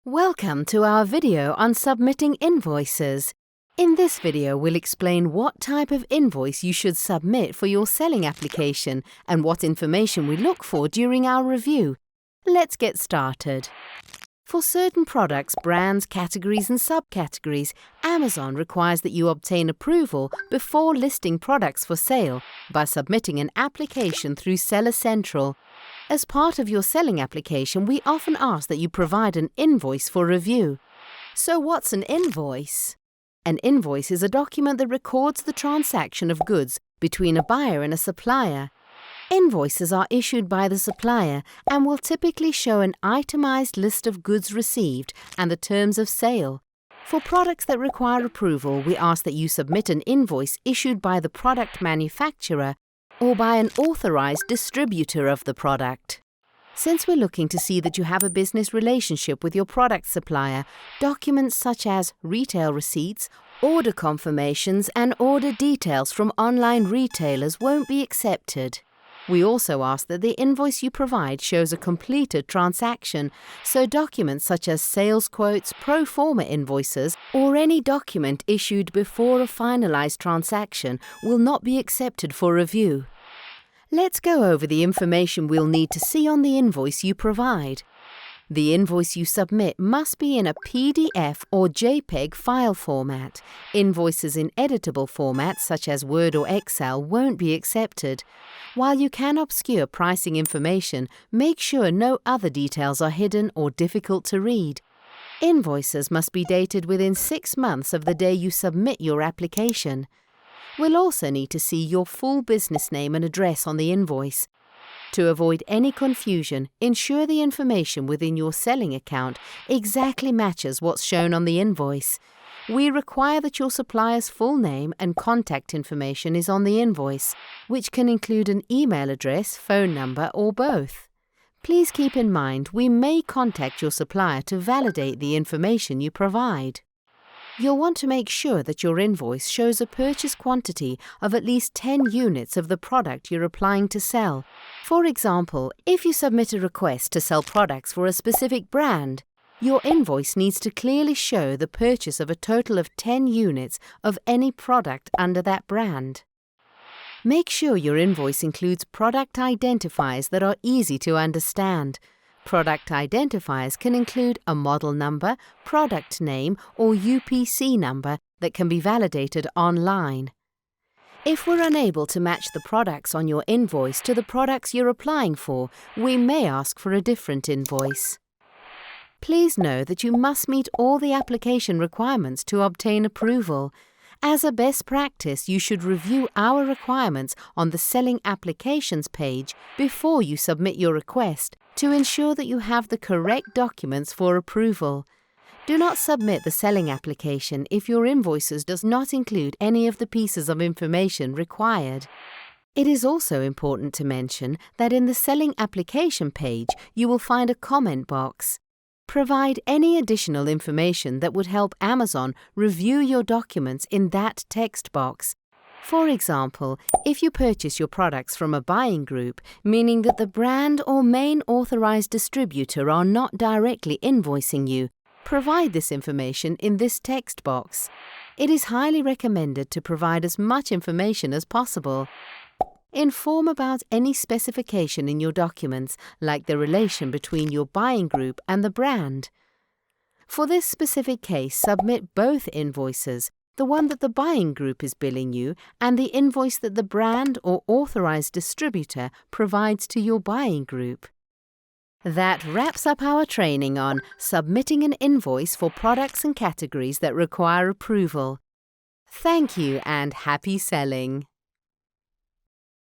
Welcome to our video on submitting invoices. In this video, we'll explain what type of invoice you should submit for your selling application and what information we look for during our review. Let's get started. For certain products, brands, categories and subcategories, Amazon requires that you obtain approval before listing products for sale by submitting an application through Seller Central. As part of your selling application, we often ask that you provide an invoice for review. So what's an invoice? An invoice is a document that records the transaction of goods between a buyer and a supplier. Invoices are issued by the supplier and will typically show an itemized list of goods received and the terms of sale. For products that require approval, we ask that you submit an invoice issued by the product manufacturer or by an authorized distributor of the product. Since we're looking to see that you have a business relationship with your product supplier, documents such as retail receipts, order confirmations, and order details from online retailers won't be accepted. We also ask that the invoice you provide shows a completed transaction, so documents such as sales quotes, pro forma invoices, or any document issued before a finalized transaction will not be accepted for review. Let's go over the information we'll need to see on the invoice you provide. The invoice you submit must be in a PDF or JPEG file format. Invoices in editable formats such as Word or Excel won't be accepted. While you can obscure pricing information, make sure no other details are hidden or difficult to read. Invoices must be dated within 6 months of the day you submit your application. We'll also need to see your full business name and address on the invoice. To avoid any confusion, ensure the information within your selling account exactly matches what's shown on the invoice. We require that your supplier's full name and contact information is on the invoice, which can include an email address, phone number, or both. Please keep in mind we may contact your supplier to validate the information you provide. You'll want to make sure that your invoice shows a purchase quantity of at least 10 units of the product you're applying to sell. For example, if you submit a request to sell products for a specific brand, your invoice needs to clearly show the purchase of a total of 10 units of any product under that brand. Make sure your invoice includes product identifiers that are easy to understand. Product identifiers can include a model number, product name, or UPC number that can be validated online. If we're unable to match the products on your invoice to the products you're applying for, we may ask for a different invoice. Please know that you must meet all the application requirements to obtain approval. As a best practice, you should review our requirements on the Selling Applications page before you submit your request to ensure that you have the correct documents for approval. Do not submit the selling application if your invoices does not include any of the pieces of information required. It is also important to mention that in the Selling Application page, you will find a comment box. Provide any additional information that would help Amazon review your documents in that text box. For example, if you purchase your products from a buying group, meaning that the brand or main authorized distributor are not directly invoicing you, provide this information in this text box. It is highly recommended to provide as much information as possible. Inform about any specification in your documents, like the relation between your buying group and the brand. For this specific case, submit both invoices, the one that the buying group is billing you and the invoice that the brand or authorized distributor provides to your buying group. That wraps up our training on submitting an invoice for products and categories that require approval. Thank you and happy selling!